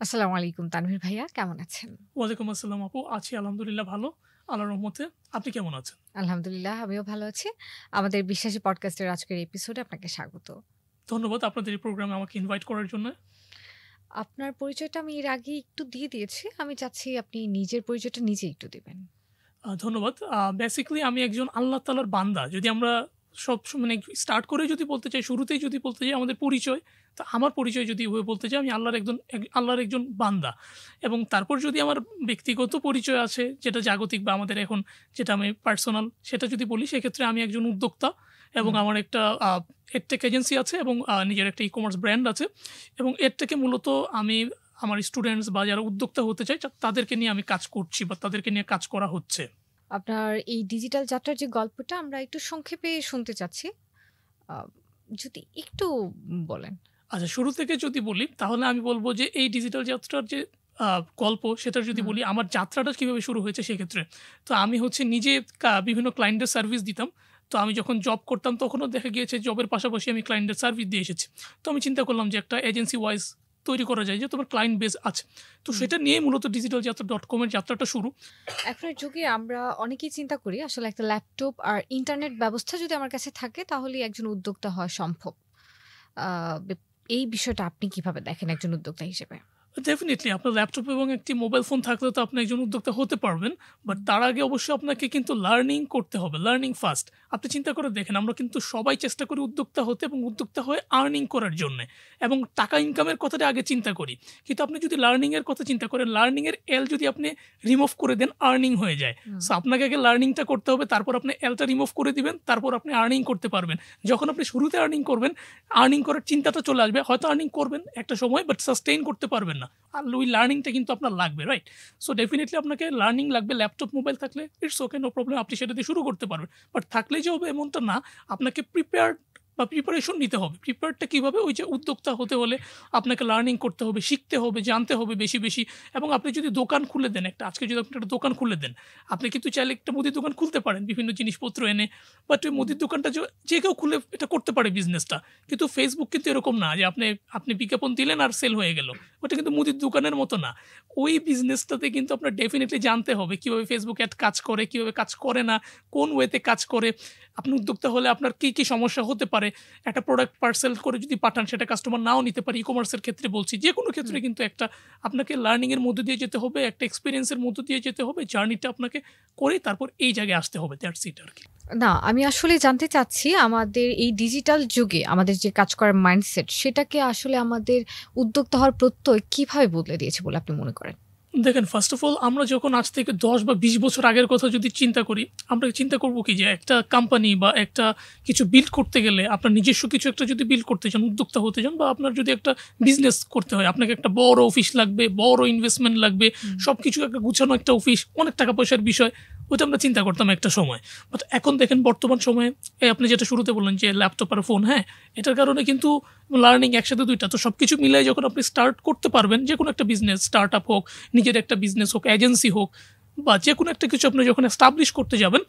আসসালামু আলাইকুম তানভীর ভাইয়া কেমন আছেন? ওয়ালাইকুম আসসালাম আপু। আছি আলহামদুলিল্লাহ ভালো। আল্লাহর রহমতে। আপনি কেমন আছেন? আলহামদুলিল্লাহ আমিও ভালো আছি। আমাদের বিশ্বাসী পডকাস্টের আজকের এপিসোডে আপনাকে স্বাগত। ধন্যবাদ আপনাদের এই প্রোগ্রামে আমাকে ইনভাইট করার জন্য। আপনার পরিচয়টা আমি এর আগে একটু দিয়ে দিয়েছি। আমি চাচ্ছি আপনি নিজের পরিচয়টা নিজে একটু দিবেন। ধন্যবাদ। বেসিক্যালি আমি একজন আল্লাহ তাআলার বান্দা। যদি আমরা মানে স্টার্ট করে যদি বলতে চাই, শুরুতেই যদি বলতে চাই আমাদের পরিচয়, তো আমার পরিচয় যদি ওভাবে বলতে চাই আমি আল্লাহর একজন বান্দা। এবং তারপর যদি আমার ব্যক্তিগত পরিচয় আছে যেটা জাগতিক বা আমাদের এখন যেটা আমি পার্সোনাল সেটা যদি বলি সেক্ষেত্রে আমি একজন উদ্যোক্তা এবং হুম। আমার একটা এডটেক এজেন্সি আছে এবং নিজের একটা ই-কমার্স ব্র্যান্ড আছে। এবং এর থেকে মূলত আমি আমার স্টুডেন্টস বা যারা উদ্যোক্তা হতে চায় তাদেরকে নিয়ে আমি কাজ করছি বা তাদেরকে নিয়ে কাজ করা হচ্ছে। আপনার এই ডিজিটাল যাত্রার যে গল্পটা আমরা একটু সংক্ষেপে শুনতে চাচ্ছি। আ যদি একটু বলেন। আচ্ছা, শুরু থেকে যদি বলি তাহলে আমি বলব যে এই ডিজিটাল যাত্রার যে আ গল্প সেটা যদি হুম। বলি আমার যাত্রাটা কিভাবে শুরু হয়েছে সেক্ষেত্রে। তো আমি হচ্ছে নিজে বিভিন্ন ক্লায়েন্টের সার্ভিস দিতাম। তো আমি যখন জব করতাম তখনও দেখা গিয়েছে জবের পাশাপাশি আমি ক্লায়েন্টের সার্ভিস দিয়ে এসেছি। তো আমি চিন্তা করলাম যে একটা এজেন্সি ওয়াইজ তৈরি করা যায় যে তোমার ক্লায়েন্ট বেস আছে। তো হুম। সেটা নিয়ে মূলত ডিজিটাল যাত্রা .com এর যাত্রাটা শুরু। এখনের যুগে আমরা অনেকেই চিন্তা করি আসলে একটা ল্যাপটপ আর ইন্টারনেট ব্যবস্থা যদি আমার কাছে থাকে তাহলেই একজন উদ্যোক্তা হওয়া সম্ভব। আ বে এই বিষয়টা আপনি কিভাবে দেখেন একজন উদ্যোক্তা হিসেবে? ডেফিনিটলি আপনার ল্যাপটপ এবং একটি মোবাইল ফোন থাকলে তো আপনি একজন উদ্যোক্তা হতে পারবেন। বাট হুম। তার আগে অবশ্যই আপনাকে কিন্তু লার্নিং করতে হবে। Learning first. আপনি চিন্তা করে দেখেন আমরা কিন্তু সবাই চেষ্টা করি উদ্যোক্তা হতে এবং উদ্যোক্তা হয়ে আর্নিং করার জন্যে। এবং টাকা ইনকামের কথাটা আগে চিন্তা করি। কিন্তু আপনি যদি লার্নিং এর কথা চিন্তা করেন, লার্নিং এর এল যদি আপনি রিমুভ করে দেন আর্নিং হয়ে যায়। হুম। সো আপনাকে আগে লার্নিংটা করতে হবে, তারপর আপনি এলটা রিমুভ করে দিবেন, তারপর আপনি আর্নিং করতে পারবেন। যখন আপনি শুরুতে আর্নিং করবেন, আর্নিং করার চিন্তাটা চলে আসবে। হয়তো আর্নিং করবেন একটা সময় বাট সাস্টেইন করতে পারবেন না। আর ওই লার্নিংটা কিন্তু আপনার লাগবে, রাইট? সো ডেফিনিটলি আপনাকে লার্নিং লাগবে। ল্যাপটপ, মোবাইল থাকলে ইটস ওকে, নো প্রবলেম, আপনি সেটা দিয়ে শুরু করতে পারবেন। বাট থাকলেই যে হবে এমনটা না। আপনাকে প্রিপেয়ার্ড বা প্রিপারেশন নিতে হবে। প্রিপেয়ার্ডটা কিভাবে? ওই যে উদ্যোক্তা হতে হলে আপনাকে লার্নিং করতে হবে, শিখতে হবে, জানতে হবে বেশি, বেশি। এবং আপনি যদি দোকান খুলে দেন আজকে যদি আপনি একটা দোকান খুলে দেন, আপনি কিন্তু চাইলে একটা মুদির দোকান খুলতে পারেন বিভিন্ন জিনিসপত্র এনে। বাট ওই হুম। মুদির দোকানটা যে কেউ খুলে এটা করতে পারে বিজনেসটা। কিন্তু Facebook কিন্তু এরকম না যে আপনি বিজ্ঞাপন দিলেন আর সেল হয়ে গেল। ওটা কিন্তু মুদির দোকানের মতো না। ওই বিজনেসটাতে কিন্তু আপনার ডেফিনিটলি জানতে হবে কিভাবে Facebook এড কাজ করে, কিভাবে কাজ করে না, কোন ওয়েতে কাজ করে। আপনি উদ্যোক্তা হলে আপনার কি, কি সমস্যা হতে পারে। একটা প্রোডাক্ট পার্সেল করে যদি পাঠান সেটা কাস্টমার নাও নিতে পারে। ই-কমার্সের ক্ষেত্রে বলছি। যেকোনো ক্ষেত্রে হুম। কিন্তু আপনাকে লার্নিং এর মধ্য দিয়ে যেতে হবে, একটা এক্সপেরিয়েন্স এর মধ্য দিয়ে যেতে হবে। জার্নিটা আপনাকে করে তারপর এই জায়গায় আসতে হবে। দ্যাটস ইট আরকি। না, আমি আসলে জানতে চাচ্ছি আমাদের এই ডিজিটাল যুগে আমাদের যে কাজ করার মাইন্ডসেট সেটাকে আসলে আমাদের উদ্যোক্তা হওয়ার প্রত্যয় কিভাবে বদলে দিয়েছে বলে আপনি মনে করেন? দেখেন, ফার্স্ট অফ অল আমরা যখন আজ থেকে ১০ বা ২০ বছর আগের কথা যদি চিন্তা করি, আমরা চিন্তা করব কি যে একটা কোম্পানি বা একটা কিছু বিল্ড করতে গেলে আপনার নিজস্ব কিছু একটা যদি বিল্ড করতে চান, উদ্যোক্তা হতে চান বা আপনার যদি একটা বিজনেস করতে হয়, আপনাকে একটা বড় অফিস লাগবে, বড় ইনভেস্টমেন্ট লাগবে। হুম। সবকিছু একটা গুছানো একটা অফিস, অনেক টাকা পয়সার বিষয়। ওইটা আমরা চিন্তা করতাম একটা সময়। বাট এখন দেখেন বর্তমান সময়ে আপনি যেটা শুরুতে বললেন যে ল্যাপটপ আর ফোন, হ্যাঁ? এটার কারণে কিন্তু লার্নিং একসাথে ২ টা। তো সবকিছু মিলায় যখন আপনি স্টার্ট করতে পারবেন যেকোনো একটা বিজনেস, স্টার্টআপ হোক, নিজের একটা বিজনেস হোক, এজেন্সি হোক বা যেকোনো একটা কিছু আপনি যখন এস্টাবলিশ করতে যাবেন,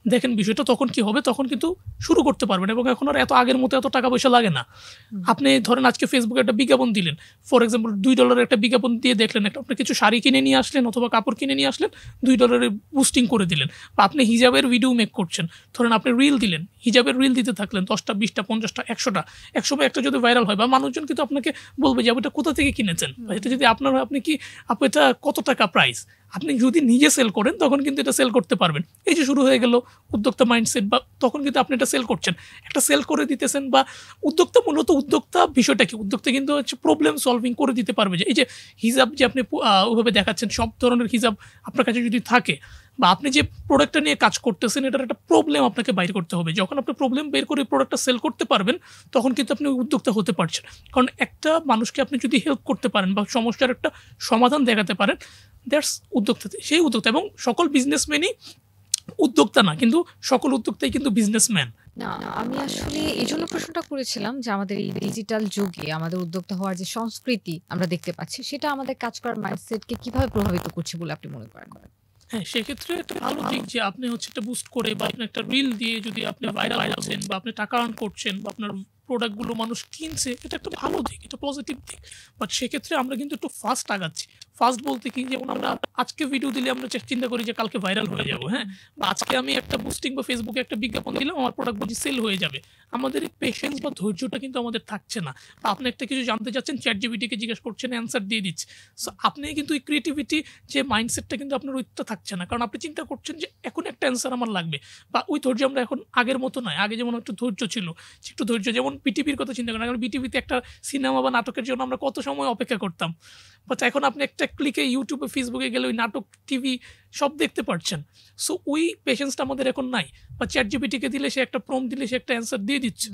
দেখেন বিষয়টা তখন কি হবে? তখন কিন্তু শুরু করতে পারবেন এবং এখন আর এত আগের মতো এত টাকা পয়সা লাগে না। হুম। আপনি ধরেন আজকে Facebook এ একটা বিজ্ঞাপন দিলেন। ফর এক্সাম্পল $২ একটা বিজ্ঞাপন দিয়ে দেখলেন আপনি কিছু শাড়ি কিনে নিয়ে আসলেন অথবা কাপড় কিনে নিয়ে আসলেন, $২ এর বুস্টিং করে দিলেন। বা আপনি হিজাবের ভিডিও মেক করছেন। ধরেন আপনি রিল দিলেন। হিজাবের রিল দিতে থাকলেন ১০ টা, ২০ টা, ৫০ টা, ১০০ টা। একসময় একটা যদি ভাইরাল হয় বা মানুষজন কিন্তু আপনাকে বলবে যে, "আপনি এটা কোথা থেকে কিনেছেন? বা হুম। এটা যদি আপনার হয় আপনি এটা কত টাকা প্রাইস?" আপনি যদি নিজে সেল করেন তখন কিন্তু এটা সেল করতে পারবেন। এই যে শুরু হয়ে গেল উদ্যোক্তা মাইন্ডসেট বা তখন কিন্তু আপনি এটা সেল করছেন। একটা সেল করে দিতেছেন বা উদ্যোক্তা বিষয়টা কি? উদ্যোক্তা কিন্তু হচ্ছে প্রবলেম সলভিং করে দিতে পারবে যে এই যে হিজাব যে আপনি ওভাবে দেখাচ্ছেন সব ধরনের হিজাব আপনার কাছে যদি থাকে বা আপনি যে প্রোডাক্টটা নিয়ে কাজ করতেছেন এটার একটা প্রবলেম আপনাকে বাইর করতে হবে। যখন আপনি প্রবলেম বের করে প্রোডাক্টটা সেল করতে পারবেন তখন কিন্তু আপনি উদ্যোক্তা হতে পারছেন। কারণ একটা মানুষকে আপনি যদি হেল্প করতে পারেন বা সমস্যার একটা সমাধান দেখাতে পারেন, দ্যাটস উদ্যোক্তা। সেই উদ্যোক্তা এবং সকল বিজনেসম্যানই উদ্যোক্তা না। কিন্তু সকল উদ্যোক্তাই কিন্তু বিজনেসম্যান। না, আমি আসলে এজন্য প্রশ্নটা করেছিলাম যে আমাদের এই ডিজিটাল যুগে আমাদের উদ্যোক্তা হওয়ার যে সংস্কৃতি আমরা দেখতে পাচ্ছি সেটা আমাদের কাজ করার মাইন্ডসেটকে কিভাবে প্রভাবিত করছে বলে আপনি মনে করেন? হ্যাঁ, সেক্ষেত্রে একটা ভালো দিক যে আপনি হচ্ছে একটা বুস্ট করে বা আপনি একটা রিল দিয়ে যদি আপনি ভাইরাল হচ্ছেন বা আপনি টাকা আর্ন করছেন বা আপনার প্রোডাক্টগুলো মানুষ কিনছে, এটা একটা ভালো দিক, এটা পজিটিভ দিক। বাট সেক্ষেত্রে আমরা কিন্তু একটু ফাস্ট আগাচ্ছি। ফাস্ট বলতে কি, যেমন আমরা আজকে ভিডিও দিলে আমরা চিন্তা করি যে কালকে ভাইরাল হয়ে যাবো, হ্যাঁ, বা আজকে আমি একটা বুস্টিং বা ফেসবুকে একটা বিজ্ঞাপন দিলাম, আমার প্রোডাক্ট বুঝি সেল হয়ে যাবে। আমাদের এই পেশেন্স বা ধৈর্যটা কিন্তু আমাদের থাকছে না। বা আপনি একটা কিছু জানতে চাচ্ছেন, ChatGPT-কে জিজ্ঞেস করছেন, অ্যান্সার দিয়ে দিচ্ছে। সো আপনি কিন্তু এই ক্রিয়েটিভিটি যে মাইন্ডসেটটা কিন্তু আপনার ওইটা থাকছে না, কারণ আপনি চিন্তা করছেন যে এখন একটা অ্যান্সার আমার লাগবে, বা ওই ধৈর্য আমরা এখন আগের মতো নয়। আগে যেমন একটু ধৈর্য ছিল, একটু ধৈর্য, যেমন বিটিভির কথা চিন্তা করেন, এখন বিটিভিতে একটা সিনেমা বা নাটকের জন্য আমরা কত সময় অপেক্ষা করতাম, বাট এখন আপনি একটা ক্লিকে ইউটিউবে ফেসবুকে গেলে ওই নাটক টিভি সব দেখতে পাচ্ছেন। সো ওই পেশেন্সটা আমাদের এখন নাই। বা ChatGPT-কে দিলে সে একটা প্রম্পট দিলে সে একটা অ্যান্সার দিয়ে দিচ্ছে।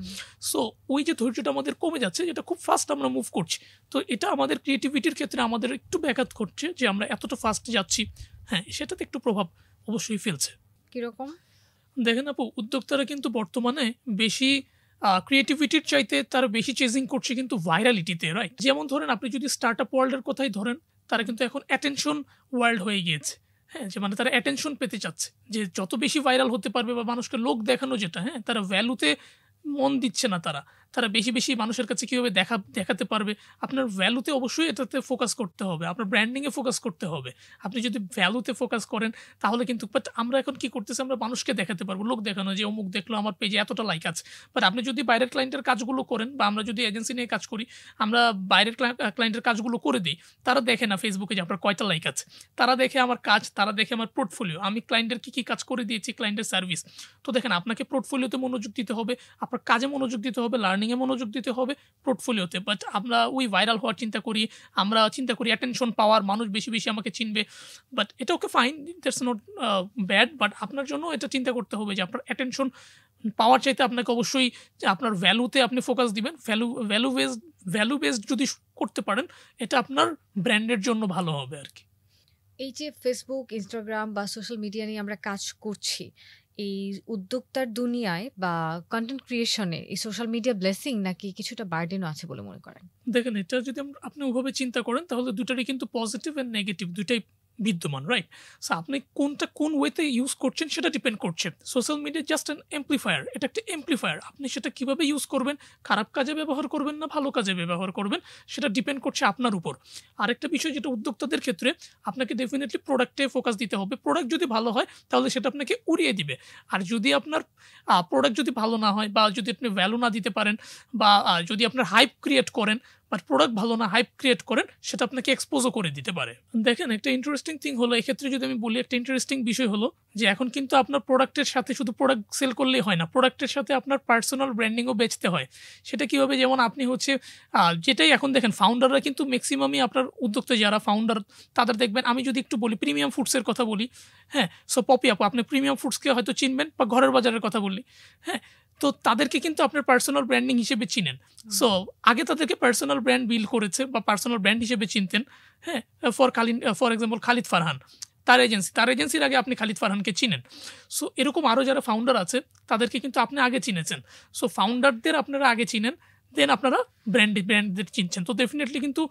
সো ওই যে ধৈর্যটা আমাদের কমে যাচ্ছে, যেটা খুব ফাস্ট আমরা মুভ করছি, তো এটা আমাদের ক্রিয়েটিভিটির ক্ষেত্রে আমাদের একটু ব্যাঘাত করছে যে আমরা এতটা ফাস্ট যাচ্ছি। হ্যাঁ, সেটাতে একটু প্রভাব অবশ্যই ফেলছে। কিরকম? দেখেন আপু, উদ্যোক্তারা কিন্তু বর্তমানে বেশি ক্রিয়েটিভিটির চাইতে তারা বেশি চেজিং করছে কিন্তু ভাইরালিটিতে, রাইট? যেমন ধরেন, আপনি যদি স্টার্ট আপ ওয়ার্ল্ডের কথাই ধরেন, তারা কিন্তু এখন অ্যাটেনশন ওয়ার্ল্ড হয়ে গিয়েছে। হ্যাঁ, যে মানে তারা অ্যাটেনশন পেতে চাচ্ছে, যে যত বেশি ভাইরাল হতে পারবে বা মানুষকে লোক দেখানো, যেটা, হ্যাঁ, তারা ভ্যালুতে মন দিচ্ছে না। তারা বেশি বেশি মানুষের কাছে কীভাবে দেখাতে পারবে। আপনার ভ্যালুতে অবশ্যই এটাতে ফোকাস করতে হবে, আপনার ব্র্যান্ডিংয়ে ফোকাস করতে হবে। আপনি যদি ভ্যালুতে ফোকাস করেন তাহলে কিন্তু, বাট আমরা এখন কি করতেছি, আমরা মানুষকে দেখাতে পারবো, লোক দেখানো, যে অমুক দেখলো আমার পেজে এতটা লাইক আছে। বাট আপনি যদি বাইরের ক্লায়েন্টের কাজগুলো করেন, বা আমরা যদি এজেন্সি নিয়ে কাজ করি, আমরা বাইরের ক্লায়েন্টের কাজগুলো করে দিই, তারা দেখে না ফেসবুকে যে আপনার কয়টা লাইক আছে, তারা দেখে আমার কাজ, তারা দেখে আমার পোর্টফোলিও, আমি ক্লায়েন্টের কী কী কাজ করে দিয়েছি, ক্লায়েন্টের সার্ভিস। তো দেখেন, আপনাকে পোর্টফোলিওতে মনোযোগ দিতে হবে, আপনার কাজে মনোযোগ দিতে হবে, লার্নিংয়ে মনোযোগ দিতে হবে, পোর্টফোলিওতে। বাট আমরা ওই ভাইরাল হওয়ার চিন্তা করি, আমরা চিন্তা করি অ্যাটেনশন পাওয়ার, মানুষ বেশি বেশি আমাকে চিনবে। বাট এটা okay, fine, that's not bad, but আপনার জন্য এটা চিন্তা করতে হবে যে আপনার অ্যাটেনশন পাওয়ার চাইতে আপনাকে অবশ্যই আপনার ভ্যালুতে আপনি ফোকাস দিবেন। ভ্যালু বেসড যদি করতে পারেন, এটা আপনার ব্র্যান্ডের জন্য ভালো হবে আর কি। এই যে ফেসবুক, ইনস্টাগ্রাম বা সোশ্যাল মিডিয়া নিয়ে আমরা কাজ করছি, এই উদ্যোক্তার দুনিয়ায় বা কন্টেন্ট ক্রিয়েশনে এই সোশ্যাল মিডিয়া ব্লেসিং নাকি কিছুটা বার্ডেনও আছে বলে মনে করেন? দেখেন, এটা যদি আপনি ওভাবে চিন্তা করেন, তাহলে দুটারই কিন্তু পজিটিভ অ্যান্ড নেগেটিভ দুটাই বিদ্যমান, রাইট? সো আপনি কোন ওয়েতে ইউজ করছেন সেটা ডিপেন্ড করছে। Social media just an amplifier, এটা একটা এমপ্লিফায়ার। আপনি সেটা কিভাবে ইউজ করবেন, খারাপ কাজে ব্যবহার করবেন না ভালো কাজে ব্যবহার করবেন, সেটা ডিপেন্ড করছে আপনার উপর। আরেকটা বিষয় যেটা উদ্যোক্তাদের ক্ষেত্রে, আপনাকে ডেফিনেটলি প্রোডাক্টে ফোকাস দিতে হবে। প্রোডাক্ট যদি ভালো হয় তাহলে সেটা আপনাকে উড়িয়ে দিবে। আর যদি আপনার প্রোডাক্ট যদি ভালো না হয়, বা যদি আপনি ভ্যালু না দিতে পারেন, বা যদি আপনার হাইপ ক্রিয়েট করেন, বাট প্রোডাক্ট ভালো না, হাইপ ক্রিয়েট করেন, সেটা আপনাকে এক্সপোজও করে দিতে পারে। দেখেন, একটা ইন্টারেস্টিং থিং হলো এক্ষেত্রে, যদি আমি বলি, একটা ইন্টারেস্টিং বিষয় হলো যে এখন কিন্তু আপনার প্রোডাক্টের সাথে শুধু প্রোডাক্ট সেল করলেই হয় না, প্রোডাক্টের সাথে আপনার পার্সোনাল ব্র্যান্ডিংও বেচতে হয়। সেটা কীভাবে, যেমন আপনি হচ্ছে যেটাই এখন দেখেন, ফাউন্ডাররা কিন্তু ম্যাক্সিমামই আপনার উদ্যোক্তা যারা ফাউন্ডার, তাদের দেখবেন, আমি যদি একটু বলি প্রিমিয়াম ফুডসের কথা বলি, হ্যাঁ, সো পপি আপু, আপনি প্রিমিয়াম ফুডসকে হয়তো চিনবেন, বা ঘরের বাজারের কথা বললি, হ্যাঁ, তো তাদেরকে কিন্তু আপনার পার্সোনাল ব্র্যান্ডিং হিসেবে চিনেন। সো আগে তাদেরকে পার্সোনাল ব্র্যান্ড বিল্ড করেছে বা পার্সোনাল ব্র্যান্ড হিসেবে চিনতেন। হ্যাঁ, ফর এক্সাম্পল খালিদ ফারহান, তার এজেন্সির আগে আপনি খালিদ ফারহানকে চিনেন। সো এরকম আরও যারা ফাউন্ডার আছে, তাদেরকে কিন্তু আপনি আগে চিনেছেন। সো ফাউন্ডারদের আপনারা আগে চিনেন, দেন আপনারা ব্র্যান্ডদের চিনছেন। তো ডেফিনেটলি কিন্তু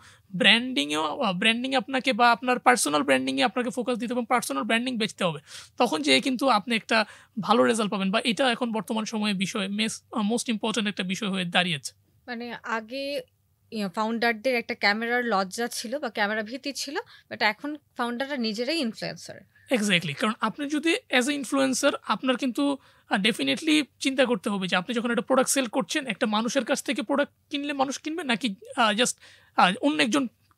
ব্র্যান্ডিংয়ে আপনাকে, বা আপনার পার্সোনাল ব্র্যান্ডিংয়ে আপনাকে ফোকাস দিতে এবং পার্সোনাল ব্র্যান্ডিং বেচতে হবে। তখন যেয়ে কিন্তু আপনি একটা ভালো রেজাল্ট পাবেন, বা এটা এখন বর্তমান সময়ে বিষয় মোস্ট ইম্পর্ট্যান্ট একটা বিষয় হয়ে দাঁড়িয়েছে। মানে আগে ফাউন্ডারদের একটা ক্যামেরার লজ্জা ছিল বা ক্যামেরা ভীতি ছিল, বাট এখন ফাউন্ডাররা নিজেরাই ইনফ্লুয়েন্সার। এক্স্যাক্টলি, কারণ আপনি যদি অ্যাজ এ ইনফ্লুয়েন্সার, আপনার কিন্তু ডেফিনেটলি চিন্তা করতে হবে যে আপনি যখন একটা প্রোডাক্ট সেল করছেন, একটা মানুষের কাছ থেকে প্রোডাক্ট কিনলে মানুষ কিনবে, নাকি জাস্ট অন্য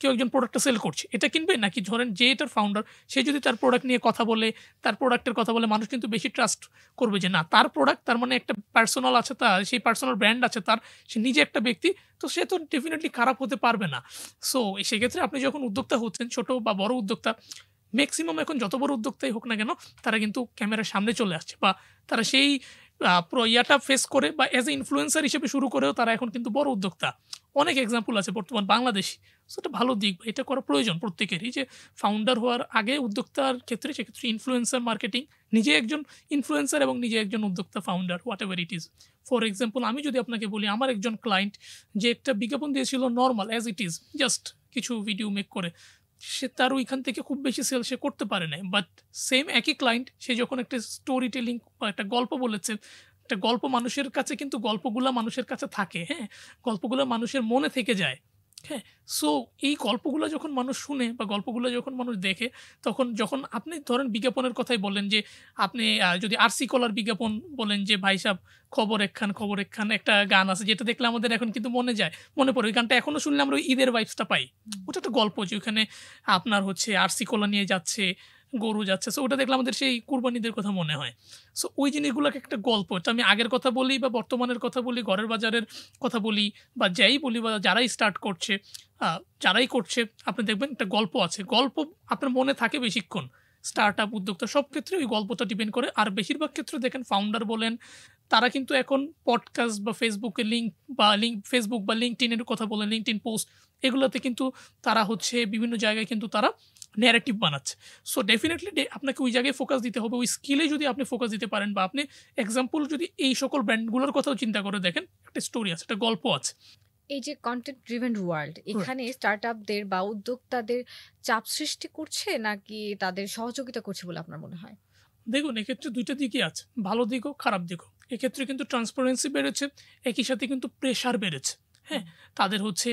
কেউ একজন প্রোডাক্টটা সেল করছে এটা কিনবে, নাকি ধরেন যে এটার ফাউন্ডার, সে যদি তার প্রোডাক্ট নিয়ে কথা বলে, তার প্রোডাক্টের কথা বলে, মানুষ কিন্তু বেশি ট্রাস্ট করবে যে না, তার প্রোডাক্ট, তার মানে একটা পার্সোনাল আছে, তার সেই পার্সোনাল ব্র্যান্ড আছে, তার সে নিজে একটা ব্যক্তি, তো সে তো ডেফিনেটলি খারাপ হতে পারবে না। সো সেক্ষেত্রে আপনি যখন উদ্যোক্তা হচ্ছেন, ছোট বা বড় উদ্যোক্তা, ম্যাক্সিমাম এখন যত বড় উদ্যোক্তাই হোক না কেন, তারা কিন্তু ক্যামেরার সামনে চলে আসছে, বা তারা সেই ইয়াটা ফেস করে, বা অ্যাজ এ ইনফ্লুয়েন্সার হিসেবে শুরু করেও তারা এখন কিন্তু বড় উদ্যোক্তা। অনেক এক্সাম্পল আছে বর্তমান বাংলাদেশি। সো এটা ভালো দিক, এটা করা প্রয়োজন প্রত্যেকেরই, যে ফাউন্ডার হওয়ার আগে উদ্যোক্তার ক্ষেত্রে, সেক্ষেত্রে ইনফ্লুয়েন্সার মার্কেটিং, নিজে একজন ইনফ্লুয়েন্সার এবং নিজে একজন উদ্যোক্তা, founder, what ever it is. For example, আমি যদি আপনাকে বলি, আমার একজন ক্লায়েন্ট যে একটা বিজ্ঞাপন দিয়েছিল normal as it is, just কিছু ভিডিও মেক করে, সে তার ওইখান থেকে খুব বেশি সেল সে করতে পারে না। বাট সেম একই ক্লায়েন্ট, সে যখন একটা স্টোরি টেলিং বা একটা গল্প বলেছে, একটা গল্প মানুষের কাছে কিন্তু গল্পগুলা মানুষের কাছে থাকে, হ্যাঁ? গল্পগুলা মানুষের মনে থেকে যায়, হ্যাঁ? সো এই গল্পগুলো যখন মানুষ শুনে বা গল্পগুলো যখন মানুষ দেখে, তখন যখন আপনি ধরেন বিজ্ঞাপনের কথাই বললেন যে আপনি যদি আরসি কলার বিজ্ঞাপন বলেন যে, "ভাই সাব খবর একখান, খবর একখান" একটা গান আছে যেটা দেখলে আমাদের এখন কিন্তু মনে পড়ে। ওই গানটা এখনো শুনলে আমরা ওই ঈদের ভাইবসটা পাই। ওটা একটা গল্প যে ওখানে আপনার হচ্ছে আরসি কলা নিয়ে যাচ্ছে, গরু যাচ্ছে। সো ওটা দেখলে আমাদের সেই কুরবানিদের কথা মনে হয়। সো ওই জিনিসগুলোকে একটা গল্প। এটা আমি আগের কথা বলি বা বর্তমানের কথা বলি, ঘরের বাজারের কথা বলি বা যাই বলি বা যারাই স্টার্ট করছে, যারাই করছে আপনি দেখবেন একটা গল্প আছে। গল্প আপনার মনে থাকে বেশিক্ষণ। স্টার্টআপ, উদ্যোক্তা সব ক্ষেত্রে ওই গল্পটা ডিপেন্ড করে। আর বেশিরভাগ ক্ষেত্রে দেখেন ফাউন্ডার বলেন, তারা কিন্তু এখন পডকাস্ট বা ফেসবুকে ফেসবুক বা LinkedIn এর কথা বলেন, LinkedIn পোস্ট এগুলোতে কিন্তু তারা হচ্ছে বিভিন্ন জায়গায় কিন্তু তারা ন্যারেটিভ বানাচ্ছে। সো ডেফিনিটলি আপনাকে ওই জায়গায় ফোকাস দিতে হবে। ওই স্কিলে যদি আপনি ফোকাস দিতে পারেন বা আপনি এক্সাম্পল যদি এই সকল ব্র্যান্ডগুলোর কথাও চিন্তা করে দেখেন, একটা স্টোরি আছে, একটা গল্প আছে। এই যে কনটেন্ট ড্রিভেন ওয়ার্ল্ড, এখানে স্টার্টআপদের বা উদ্যোক্তাদের চাপ সৃষ্টি করছে নাকি তাদের সহযোগিতা করছে বলে আপনার মনে হয়? দেখুন এক্ষেত্রে ২ টা দিকই আছে। ভালো দিকও, খারাপ দিকও। এক্ষেত্রে কিন্তু ট্রান্সপারেন্সি বেড়েছে, একই সাথে কিন্তু প্রেশার বেড়েছে। হ্যাঁ? তাদের হচ্ছে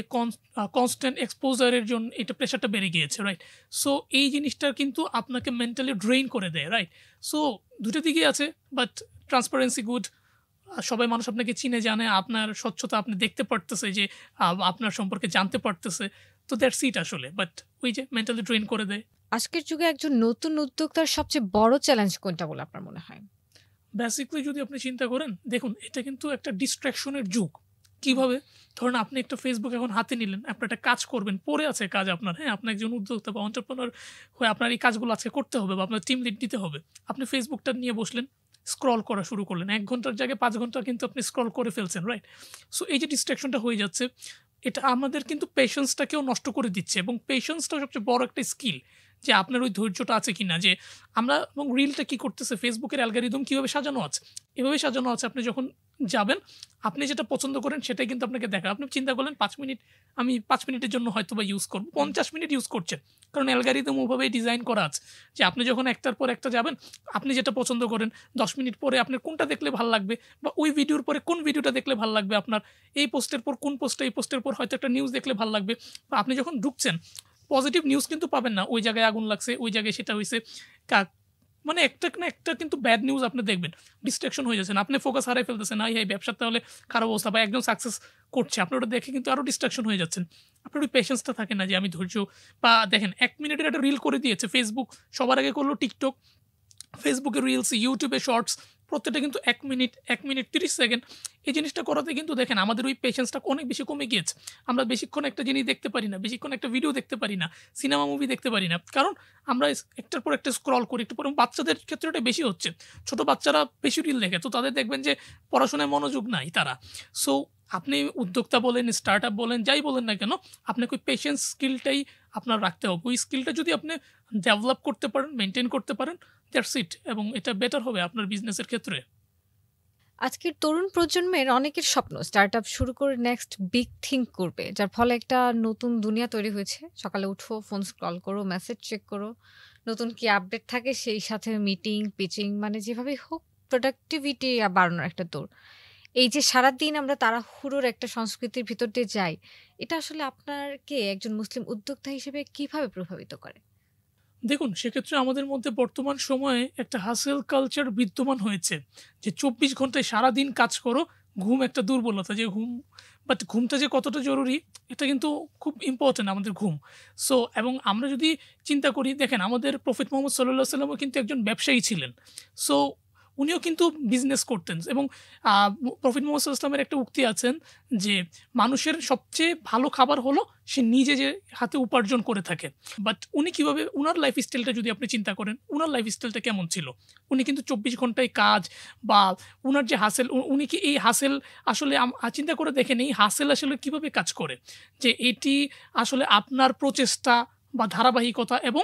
কনস্ট্যান্ট এক্সপোজার এর জন্য এটা প্রেশারটা বেড়ে গিয়েছে, রাইট? সো এই জিনিসটা কিন্তু আপনাকে মেন্টালি ড্রেইন করে দেয়, রাইট? সো ২ টা দিকই আছে, বাট ট্রান্সপারেন্সি গুড। সবাই মানুষ আপনাকে চিনে জানে, আপনার স্বচ্ছতা আপনি দেখতে পারতেছে যে আপনার সম্পর্কে জানতে পারতেছে। তো দ্যাটস ইট আসলে। বাট ওই যে মেন্টালি ড্রেইন করে দেয়। আজকের যুগে একজন নতুন উদ্যোক্তার সবচেয়ে বড় চ্যালেঞ্জ কোনটা বলে আপনার মনে হয়? বেসিক্যালি যদি আপনি চিন্তা করেন, দেখুন এটা কিন্তু একটা ডিস্ট্রাকশনের যুগ। কিভাবে? ধরুন আপনি একটা Facebook এখন হাতে নিলেন, আপনি একটা কাজ করবেন, পড়ে আছে কাজ আপনার, হ্যাঁ? আপনি একজন উদ্যোক্তা বা এন্টারপ্রেনিউর হয়ে আপনার এই কাজগুলো আজকে করতে হবে বা আপনার টিম লিড দিতে হবে। আপনি ফেসবুকটা নিয়ে বসলেন, স্ক্রল করা শুরু করলেন। ১ ঘন্টার জায়গায় ৫ ঘন্টা কিন্তু আপনি স্ক্রল করে ফেলছেন, রাইট? সো এই যে ডিস্ট্রাকশনটা হয়ে যাচ্ছে, এটা আমাদের কিন্তু পেশেন্সটাকেও নষ্ট করে দিচ্ছে এবং পেশেন্সটা সবচেয়ে বড় একটা স্কিল, যে আপনার ওই ধৈর্যটা আছে কিনা, যে আমরা এবং রিলটা কি করতেছে, ফেসবুকের অ্যালগরিদম কিভাবে সাজানো আছে, এভাবে সাজানো আছে আপনি যখন যাবেন, আপনি যেটা পছন্দ করেন সেটাই কিন্তু আপনাকে দেখায়। আপনি চিন্তা করলেন ৫ মিনিট আমি ৫ মিনিটের জন্য হয়তোবা ইউজ করব। ৫০ মিনিট ইউজ করছেন। কারণ অ্যালগরিদম ওভাবেই ডিজাইন করা আছে যে আপনি যখন একটার পর একটা যাবেন, আপনি যেটা পছন্দ করেন ১০ মিনিট পরে আপনার কোনটা দেখলে ভাল লাগবে বা ওই ভিডিওর পরে কোন ভিডিওটা দেখলে ভাল লাগবে আপনার, এই পোস্টের পর কোন পোস্টটা, এই পোস্টের পর হয়তো একটা নিউজ দেখলে ভাল লাগবে, বা আপনি যখন ঢুকছেন পজিটিভ নিউজ কিন্তু পাবেন না। ওই জায়গায় আগুন লাগছে, ওই জায়গায় সেটা হইছে। কা মানে একটা না একটা কিন্তু ব্যাড নিউজ আপনি দেখবেন। ডিস্ট্রাকশন হয়ে যাচ্ছেন। আপনি ফোকাস হারায় ফেলতেছেন। এই ব্যবসার তাহলে খারাপ অবস্থা, বা একজন সাকসেস করছে। আপনি ওটা দেখে কিন্তু আরো ডিস্ট্রাকশন হয়ে যাচ্ছেন। আপনার ওই পেশেন্সটা থাকে না যে আমি ধৈর্য, বা দেখেন ১ মিনিটের একটা রিল করে দিয়েছে Facebook, সবার আগে করলো TikTok, ফেসবুকে রিলস, ইউটিউবে শর্টস, প্রত্যেকটা কিন্তু ১ মিনিট ৩০ সেকেন্ড। এই জিনিসটা করাতে কিন্তু দেখেন আমাদের ওই পেশেন্সটা অনেক বেশি কমে গিয়েছে। আমরা বেশিক্ষণ একটা জিনিস দেখতে পারি না, বেশিক্ষণ একটা ভিডিও দেখতে পারি না, সিনেমা মুভি দেখতে পারি না। কারণ আমরা একটার পর একটা স্ক্রল করি, একটু পর বাচ্চাদের ক্ষেত্রে এটা বেশি হচ্ছে। ছোট বাচ্চারা বেশি রিল দেখে, তো তাদের দেখবেন যে পড়াশোনায় মনোযোগ নাই তারা। সো আপনি উদ্যোক্তা বলেন, স্টার্টআপ বলেন, যাই বলেন না কেন, আপনাকে ওই পেশেন্স স্কিলটাই আপনার রাখতে হবে। ওই স্কিলটা যদি আপনি ডেভেলপ করতে পারেন, মেইনটেইন করতে পারেন, দ্যাটস ইট, এবং এটা বেটার হবে আপনার বিজনেসের ক্ষেত্রে। আজকের তরুণ প্রজন্মের অনেকের স্বপ্ন স্টার্টআপ শুরু করে নেক্সট বিগ থিং করবে, যার ফলে একটা নতুন দুনিয়া তৈরি হয়েছে। সকালে উঠো, ফোন স্ক্রল করো, মেসেজ চেক করো, নতুন কি আপডেট থাকে সেই সাথে মিটিং, পিচিং, মানে যেভাবে হোক প্রোডাক্টিভিটি বাড়ানোর একটা দৌড়। এই যে সারাদিন আমরা তাড়াহুড়োর একটা সংস্কৃতির ভিতর দিয়ে যাই, এটা আসলে আপনাকে একজন মুসলিম উদ্যোক্তা হিসেবে কিভাবে প্রভাবিত করে? দেখুন, সেক্ষেত্রে আমাদের মধ্যে বর্তমান সময়ে একটা হাসেল কালচার বিদ্যমান হয়েছে। যে ২৪ ঘন্টায় সারাদিন কাজ করো, ঘুম একটা দুর্বলতা। যে বাট ঘুমটা যে কতটা জরুরি, এটা কিন্তু খুব ইম্পোর্টেন্ট আমাদের ঘুম। সো এবং আমরা যদি চিন্তা করি, দেখেন আমাদের প্রফেট মুহাম্মদ সাল্লাল্লাহু আলাইহি ওয়াসাল্লামও কিন্তু একজন ব্যবসায়ী ছিলেন। সো উনিও কিন্তু বিজনেস করতেন এবং প্রফেট মুহাম্মদ সাল্লাল্লাহু আলাইহি ওয়াসাল্লামের একটা উক্তি আছেন যে, মানুষের সবচেয়ে ভালো খাবার হলো সে নিজে যে হাতে উপার্জন করে থাকে। বাট উনি কিভাবে উনার লাইফস্টাইলটা যদি আপনি চিন্তা করেন, উনার লাইফস্টাইলটা কেমন ছিল? উনি কিন্তু ২৪ ঘন্টায় কাজ, বা উনার যে হাসেল, উনি কি এই হাসেল আসলে চিন্তা করে দেখেন এই হাসেল আসলে কিভাবে কাজ করে? যে এটি আসলে আপনার প্রচেষ্টা বা ধারাবাহিকতা এবং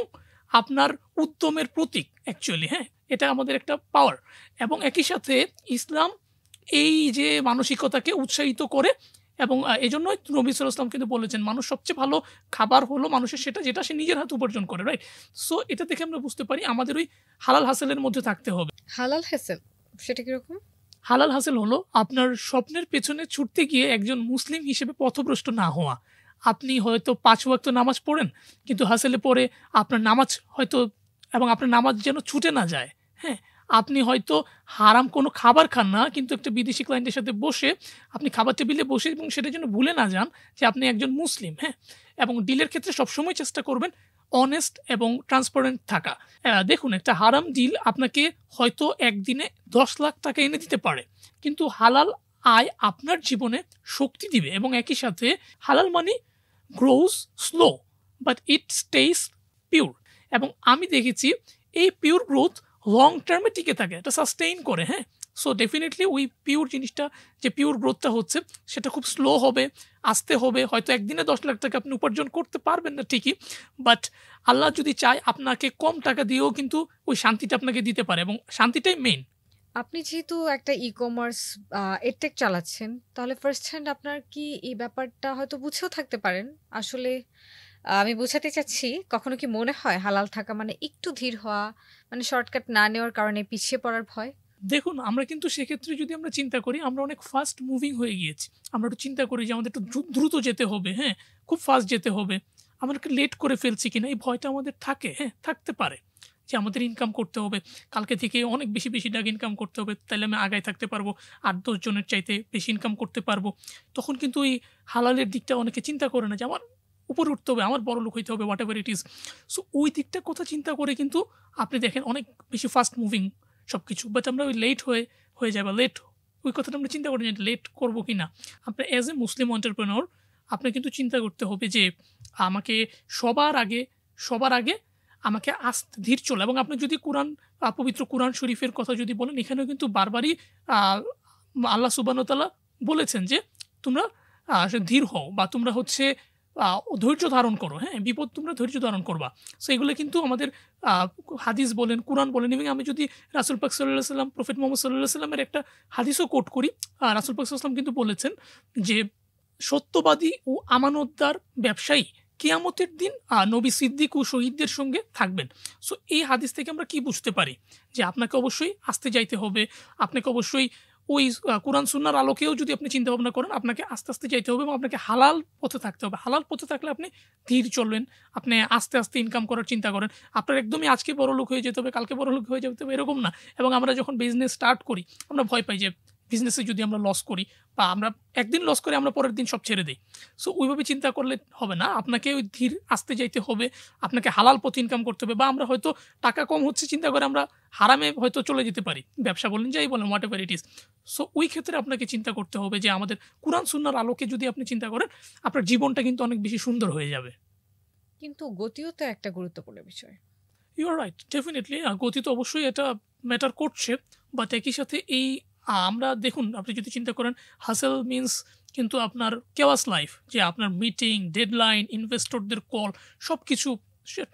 আপনার উদ্যমের প্রতীক অ্যাকচুয়ালি, হ্যাঁ? এটা আমাদের একটা পাওয়ার, এবং একই সাথে ইসলাম এই যে মানসিকতাকে উৎসাহিত করে, এবং এজন্যই নবী সাল্লাল্লাহু আলাইহি ওয়াসাল্লাম কিন্তু বলেছেন, মানুষ সবচেয়ে ভালো খাবার হলো মানুষের সেটা যেটা সে নিজের হাতে উপার্জন করে, রাইট? সো এটা থেকে আমরা বুঝতে পারি আমাদের ওই হালাল হাসেলের মধ্যে থাকতে হবে। হালাল হেসেল, সেটা কিরকম? হালাল হাসিল হলো আপনার স্বপ্নের পেছনে ছুটতে গিয়ে একজন মুসলিম হিসেবে পথভ্রষ্ট না হওয়া। আপনি হয়তো ৫ ওয়াক্ত নামাজ পড়েন, কিন্তু হাসিলে পরে আপনার নামাজ হয়তো এবং আপনার নামাজ যেন ছুটে না যায়। হ্যাঁ? আপনি হয়তো হারাম কোনো খাবার খান না, কিন্তু একটা বিদেশি ক্লায়েন্টের সাথে বসে আপনি খাবার টেবিলে বসে এবং সেটা যেন ভুলে না যান যে আপনি একজন মুসলিম। হ্যাঁ? এবং ডিলের ক্ষেত্রে সবসময় চেষ্টা করবেন অনেস্ট এবং ট্রান্সপারেন্ট থাকা। দেখুন, একটা হারাম ডিল আপনাকে হয়তো একদিনে ১০ লাখ টাকা এনে দিতে পারে, কিন্তু হালাল আয় আপনার জীবনে শক্তি দিবে এবং একই সাথে হালাল money grows slow but it stays pure. এবং আমি দেখেছি এই পিওর গ্রোথ লং টার্মে টিকে থাকে, এটা সাস্টেইন করে। হ্যাঁ, সো ডেফিনেটলি ওই পিওর জিনিসটা, যে পিওর গ্রোথটা হচ্ছে, সেটা খুব স্লো হবে, আসতে হবে। হয়তো একদিনে ১০ লাখ টাকা আপনি উপার্জন করতে পারবেন না ঠিকই, বাট আল্লাহ যদি চায় আপনাকে কম টাকা দিয়েও কিন্তু ওই শান্তিটা আপনাকে দিতে পারে, এবং শান্তিটাই মেইন। আপনি যেহেতু একটা ই-কমার্স এডটেক চালাচ্ছেন, তাহলে ফার্স্ট হ্যান্ড আপনার কি এই ব্যাপারটা হয়তো বুঝেও থাকতে পারেন। আসলে আমি বোঝাতে চাচ্ছি, কখনো কি মনে হয় হালাল থাকা মানে একটু ধীর হওয়া, মানে শর্টকাট না নেওয়ার কারণে পিছিয়ে পড়ার ভয়? দেখুন, আমরা কিন্তু সেক্ষেত্রে যদি আমরা চিন্তা করি, আমরা অনেক ফাস্ট মুভিং হয়ে গিয়েছি। আমরা একটু চিন্তা করি যে আমাদের একটু দ্রুত যেতে হবে, হ্যাঁ? খুব ফাস্ট যেতে হবে। আমরা একটু লেট করে ফেলছি কিনা এই ভয়টা আমাদের থাকে, হ্যাঁ? থাকতে পারে। যে আমাদের ইনকাম করতে হবে। কালকে থেকে অনেক বেশি টাকা ইনকাম করতে হবে। তাইলে আমি আগায় থাকতে পারবো। ৮-১০ জনের চাইতে বেশি ইনকাম করতে পারবো। তখন কিন্তু এই হালালের দিকটা অনেকে চিন্তা করে না যে আমার উপরে উঠতে হবে, আমার বড়লোক হইতে হবে, what ever it is. So ওই দিকটার কথা চিন্তা করে কিন্তু আপনি দেখেন অনেক বেশি ফাস্ট মুভিং সবকিছু। বাট আমরা ওই লেট হয়ে যায় বা লেট, ওই কথাটা আমরা চিন্তা করি যে লেট করবো কিনা। আপনার অ্যাজ এ মুসলিম এন্টারপ্রেনিউর আপনার কিন্তু চিন্তা করতে হবে যে আমাকে সবার আগে আমাকে ধীর চলা। এবং আপনি যদি পবিত্র কোরআন শরীফের কথা যদি বলেন, এখানেও কিন্তু বারবারই আল্লাহ সুবহানাহু ওয়া তাআলা বলেছেন যে তোমরা ধীর হও বা তোমরা হচ্ছে ধৈর্য ধারণ করো। হ্যাঁ, বিপদ তোমরা ধৈর্য ধারণ করবা। সো এগুলো কিন্তু আমাদের হাদিস বলেন, কোরআন বলেন। এবং আমি যদি রাসূল পাক সাল্লাল্লাহু আলাইহি ওয়াসাল্লাম, প্রফেট মুহাম্মদ সাল্লাল্লাহু আলাইহি ওয়াসাল্লামের একটা হাদিসও কোট করি। রাসূল পাক সাল্লাল্লাহু আলাইহি ওয়াসাল্লাম কিন্তু বলেছেন যে সত্যবাদী ও আমানতদার ব্যবসায়ী কিয়ামতের দিন নবী, সিদ্দিক ও শহীদদের সঙ্গে থাকবেন। সো এই হাদিস থেকে আমরা কি বুঝতে পারি? যে আপনাকে অবশ্যই আস্তে যাইতে হবে। আপনাকে অবশ্যই ওই কোরআন সুন্নাহর আলোকেও যদি আপনি চিন্তা ভাবনা করেন, আপনাকে আস্তে যাইতে হবে এবং আপনাকে হালাল পথে থাকতে হবে। হালাল পথে থাকলে আপনি ধীর চলবেন। আপনি আস্তে ইনকাম করার চিন্তা করেন। আপনার একদমই আজকে বড়লোক হয়ে যেতে হবে, কালকে বড়লোক হয়ে যেতে হবে, এরকম না। এবং আমরা যখন বিজনেস স্টার্ট করি, আমরা ভয় পাই যে বিজনেসে যদি আমরা লস করি বা আমরা একদিন লস করে আমরা পরের দিন সব ছেড়ে দেই। সো ওইভাবে চিন্তা করলে হবে না। আপনাকে ওই ধীর আস্তে যাইতে হবে। আপনাকে হালাল পথে ইনকাম করতে হবে। বা আমরা হয়তো টাকা কম হচ্ছে চিন্তা করে আমরা হারামে হয়তো চলে যেতে পারি। ব্যবসা বলেন, যাই বলেন, what ever it is. So ওই ক্ষেত্রে আপনাকে চিন্তা করতে হবে যে আমাদের কুরআন সুন্নাহর আলোকে যদি আপনি চিন্তা করেন, আপনার জীবনটা কিন্তু অনেক বেশি সুন্দর হয়ে যাবে। কিন্তু গতিও তো একটা গুরুত্বপূর্ণ বিষয়। ইউ আর রাইট, ডেফিনিটলি গতি তো অবশ্যই এটা ম্যাটার করছে। বাট একই সাথে এই আমরা দেখুন, আপনি যদি চিন্তা করেন, হাসেল মিনস কিন্তু আপনার কেওয়াস লাইফ, যে আপনার মিটিং, ডেডলাইন, ইনভেস্টরদের কল, সব কিছু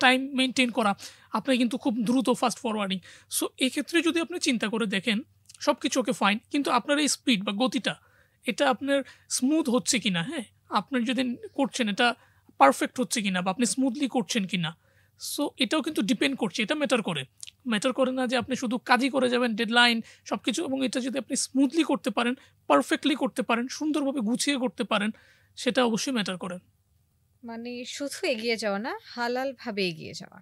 টাইম মেনটেন করা, আপনার কিন্তু খুব দ্রুত ফাস্ট ফরওয়ার্ডিং। সো এক্ষেত্রে যদি আপনি চিন্তা করে দেখেন, সব কিছু ওকে ফাইন, কিন্তু আপনার এই স্পিড বা গতিটা, এটা আপনার স্মুথ হচ্ছে কিনা, হ্যাঁ, আপনার যদি করছেন এটা পারফেক্ট হচ্ছে কিনা বা আপনি স্মুথলি করছেন কিনা। সো এটাও কিন্তু ডিপেন্ড করছে, এটা ম্যাটার করে না যে আপনি শুধু কাজই করে যাবেন, ডেডলাইন সব কিছু, এবং এটা যদি আপনি স্মুথলি করতে পারেন, পারফেক্টলি করতে পারেন, সুন্দরভাবে গুছিয়ে করতে পারেন, সেটা অবশ্যই ম্যাটার করে। মানে শুধু এগিয়ে যাওয়া না, হালালভাবে এগিয়ে যাওয়া।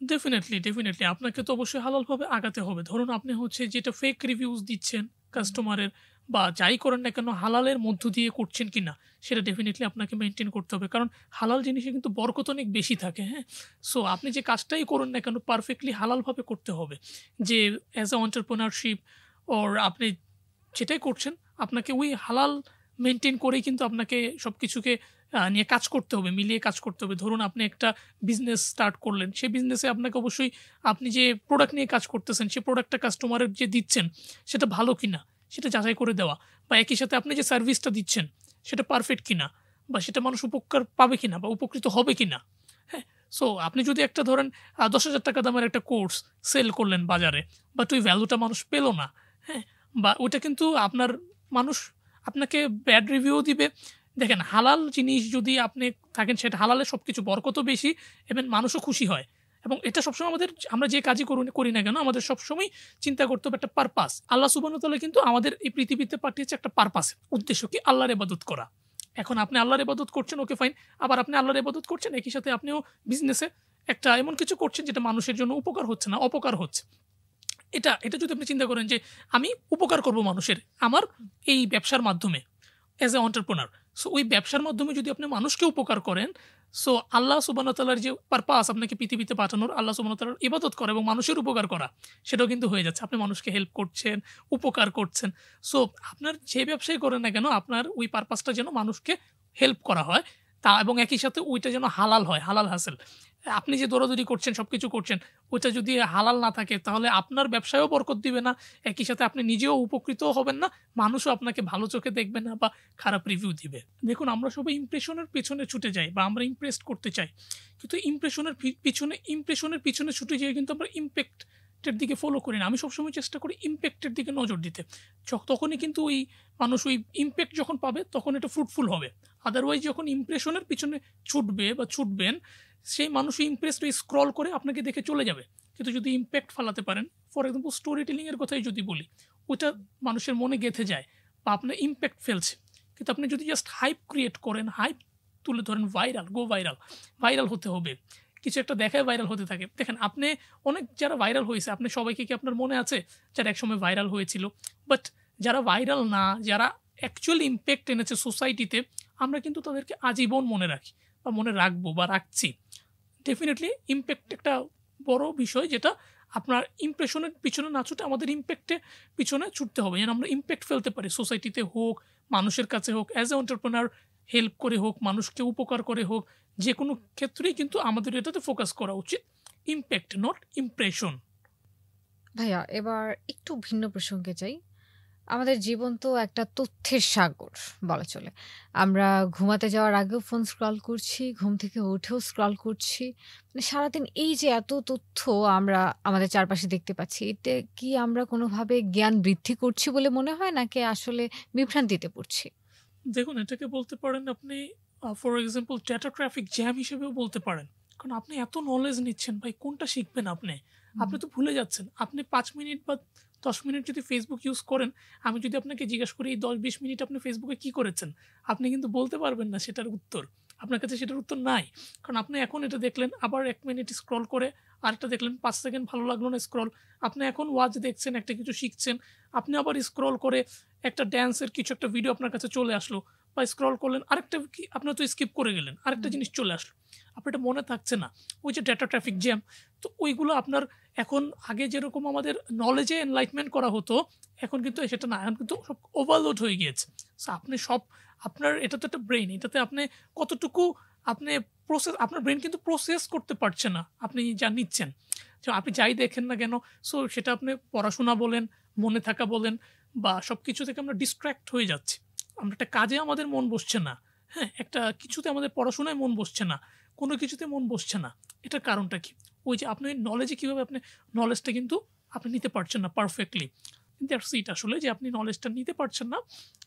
ডেফিনেটলি আপনাকে তো অবশ্যই হালালভাবে আগাতে হবে। ধরুন আপনি হচ্ছে যেটা ফেক রিভিউজ দিচ্ছেন কাস্টমারের বা যাই করেন না কেন, হালালের মধ্য দিয়ে করছেন কিনা সেটা ডেফিনেটলি আপনাকে মেনটেন করতে হবে। কারণ হালাল জিনিসে কিন্তু বরকত অনেক বেশি থাকে। হ্যাঁ, সো আপনি যে কাজটাই করুন না কেন, পারফেক্টলি হালালভাবে করতে হবে। যে অ্যাজ এ এন্টারপ্রেনারশিপ ওর আপনি যেটাই করছেন, আপনাকে ওই হালাল মেনটেন করেই কিন্তু আপনাকে সব কিছুকে নিয়ে কাজ করতে হবে, মিলিয়ে কাজ করতে হবে। ধরুন আপনি একটা বিজনেস স্টার্ট করলেন, সেই বিজনেসে আপনাকে অবশ্যই আপনি যে প্রোডাক্ট নিয়ে কাজ করতেছেন, সেই প্রোডাক্টটা কাস্টমারের যে দিচ্ছেন সেটা ভালো কিনা সেটা যাচাই করে দেওয়া। বা একই সাথে আপনি যে সার্ভিসটা দিচ্ছেন সেটা পারফেক্ট কিনা, বা সেটা মানুষ উপকার পাবে কিনা বা উপকৃত হবে কিনা। হ্যাঁ, সো আপনি যদি একটা ধরেন ১০,০০০ টাকা দামের একটা কোর্স সেল করলেন বাজারে, বাট ওই ভ্যালুটা মানুষ পেল না, হ্যাঁ, বা ওইটা কিন্তু মানুষ আপনাকে ব্যাড রিভিউ দিবে। দেখেন, হালাল জিনিস যদি আপনি থাকেন, সেটা হালালে সব কিছু বরকতও বেশি এবং মানুষও খুশি হয় এবং এটা সবসময় আমাদের আমরা যে কাজই করি না কেন আমাদের সবসময় চিন্তা করতে হবে একটা পারপাস। আল্লাহ সুবহানাহু ওয়া তাআলা কিন্তু আমাদের এই পৃথিবীতে পাঠিয়েছে একটা পারপাসে। উদ্দেশ্য কি? আল্লাহর ইবাদত করা। এখন আপনি আল্লাহর ইবাদত করছেন, ওকে ফাইন। আবার আপনি আল্লাহর ইবাদত করছেন, একই সাথে আপনিও বিজনেসে একটা এমন কিছু করছেন যেটা মানুষের জন্য উপকার হচ্ছে না, অপকার হচ্ছে। এটা যদি আপনি চিন্তা করেন যে আমি উপকার করব মানুষের আমার এই ব্যবসার মাধ্যমে অ্যাজ এ এন্টারপ্রেনার, সো ওই ব্যবসার মাধ্যমে যদি আপনি মানুষকে উপকার করেন, সো আল্লাহ সুবহানাহু ওয়া তাআলার যে পারপাস আপনাকে পৃথিবীতে পাঠানোর, আল্লাহ সুবহানাহু ওয়া তাআলার ইবাদত করা এবং মানুষের উপকার করা, সেটাও কিন্তু হয়ে যাচ্ছে। আপনি মানুষকে হেল্প করছেন, উপকার করছেন। সো আপনার যে ব্যবসাই করেন না কেন আপনার ওই পারপাসটা যেন মানুষকে হেল্প করা হয় তা, এবং একই সাথে ওইটা যেন হালাল হয়, হালাল হাসিল। আপনি যে দৌড়াদৌড়ি করছেন, সবকিছু করছেন, ওইটা যদি হালাল না থাকে তাহলে আপনার ব্যবসায়ও বরকত দিবে না, একই সাথে আপনি নিজেও উপকৃতও হবেন না, মানুষও আপনাকে ভালো চোখে দেখবে না বা খারাপ রিভিউ দিবে। দেখুন আমরা সবাই ইমপ্রেশনের পেছনে ছুটে যাই বা আমরা ইমপ্রেস করতে চাই, কিন্তু ইমপ্রেশনের পিছনে ছুটে যেয়ে কিন্তু আমরা ইমপ্যাক্টের দিকে ফলো করি না। আমি সবসময় চেষ্টা করি ইমপ্যাক্টের দিকে নজর দিতে। তখনই কিন্তু ওই মানুষ ওই ইমপ্যাক্ট যখন পাবে তখন এটা ফ্রুটফুল হবে। আদারওয়াইজ যখন ইমপ্রেশনের পিছনে ছুটবে বা ছুটবেন, সেই মানুষ ইমপ্রেসড স্ক্রল করে আপনাকে দেখে চলে যাবে। কিন্তু যদি ইমপ্যাক্ট ফালাতে পারেন, ফর এক্সাম্পল স্টোরি টেলিং এর কথাই যদি বলি, ওটা মানুষের মনে গেঁথে যায় বা আপনার ইমপ্যাক্ট ফেলছে। কিন্তু আপনি যদি জাস্ট হাইপ ক্রিয়েট করেন, হাইপ তুলে ধরেন, ভাইরাল হতে হবে, কিছু একটা দেখায় ভাইরাল হতে থাকে। দেখেন আপনি অনেক যারা ভাইরাল হয়েছে, আপনি সবাইকে কি আপনার মনে আছে যারা একসময় ভাইরাল হয়েছিল? বাট যারা ভাইরাল না, যারা অ্যাকচুয়ালি ইমপ্যাক্ট এনেছে সোসাইটিতে, আমরা কিন্তু তাদেরকে আজীবন মনে রাখি বা মনে রাখবো বা রাখছি। ডেফিনেটলি ইমপ্যাক্ট একটা বড় বিষয়, যেটা আপনার ইমপ্রেশনের পিছনে না ছুটে আমাদের ইমপ্যাক্টের পিছনে ছুটতে হবে, যেন আমরা ইমপ্যাক্ট ফেলতে পারি সোসাইটিতে হোক, মানুষের কাছে হোক, অ্যাজ এ এন্টারপ্রেনার হেল্প করে হোক, মানুষকে উপকার করে হোক, যে কোনো ক্ষেত্রেই কিন্তু আমাদের এটাতে ফোকাস করা উচিত, ইমপ্যাক্ট নট ইমপ্রেশন। ভাইয়া এবার একটু ভিন্ন প্রসঙ্গে যাই। আমাদের জীবন তো একটা তথ্যের সাগর বলা চলে। আমরা ঘুমাতে যাওয়ার আগেও ফোন স্ক্রল করছি, ঘুম থেকে উঠেও স্ক্রল করছি। মানে সারাদিন এই যে এত তথ্য আমরা আমাদের চারপাশে দেখতে পাচ্ছি, এতে কি আমরা কোনোভাবে জ্ঞান বৃদ্ধি করছি বলে মনে হয়? নাকি আসলে বিভ্রান্তিতে পড়ছি? দেখুন এটাকে বলতে পারেন আপনি for example data traffic jam হিসেবেও বলতে পারেন। কারণ আপনি এত নলেজ নিচ্ছেন ভাই, কোনটা শিখবেন আপনি? হুম। আপনি তো ভুলে যাচ্ছেন। আপনি ৫ মিনিট বা ১০ মিনিট যদি ফেসবুক ইউজ করেন, আমি যদি আপনাকে জিজ্ঞেস করি এই ১০-২০ মিনিট আপনি ফেসবুকে কি করেছেন? আপনি কিন্তু বলতে পারবেন না সেটার উত্তর। আপনার কাছে সেটার উত্তর নাই। কারণ আপনি এখন এটা দেখলেন, আবার ১ মিনিট স্ক্রল করে আরেকটা দেখলেন, ৫ সেকেন্ড ভালো লাগলো না স্ক্রল। আপনি এখন ওয়াচ দেখছেন, একটা কিছু শিখছেন। আপনি আবার স্ক্রল করে একটা ড্যান্সের কিছু একটা ভিডিও আপনার কাছে চলে আসলো, বা স্ক্রল করলেন আরেকটা কি আপনার তো স্কিপ করে গেলেন, আরেকটা হুম। জিনিস চলে আসলো। আপনার এটা মনে থাকছে না। ওই যে ডেটা ট্রাফিক জ্যাম, তো ওইগুলো আপনার এখন আগে যেরকম আমাদের নলেজে এনলাইটমেন্ট করা হতো, এখন কিন্তু সেটা না, এখন কিন্তু সব ওভারলোড হয়ে গিয়েছে। সো আপনি সব আপনার এটা তো একটা ব্রেইন, এটাতে আপনি কতটুকু আপনি আপনার ব্রেইন কিন্তু প্রসেস করতে পারছে না আপনি যা নিচ্ছেন। তো আপনি যাই দেখেন না কেন, সো সেটা আপনি পড়াশোনা বলেন, মনে থাকা বলেন, বা সবকিছু থেকে আমরা ডিস্ট্র্যাক্ট হয়ে যাচ্ছি। আমরা একটা কাজে আমাদের মন বসছে না। হ্যাঁ? একটা কিছুতে আমাদের পড়াশোনায় মন বসছে না। কোনো কিছুতে মন বসছে না। এটার কারণটা কি? ওই যে আপনি নলেজে কিভাবে আপনি নলেজটা কিন্তু আপনি নিতে পারছেন না পারফেক্টলি। দ্যাটস ইট আসলে, যে আপনি নলেজটা নিতে পারছেন না।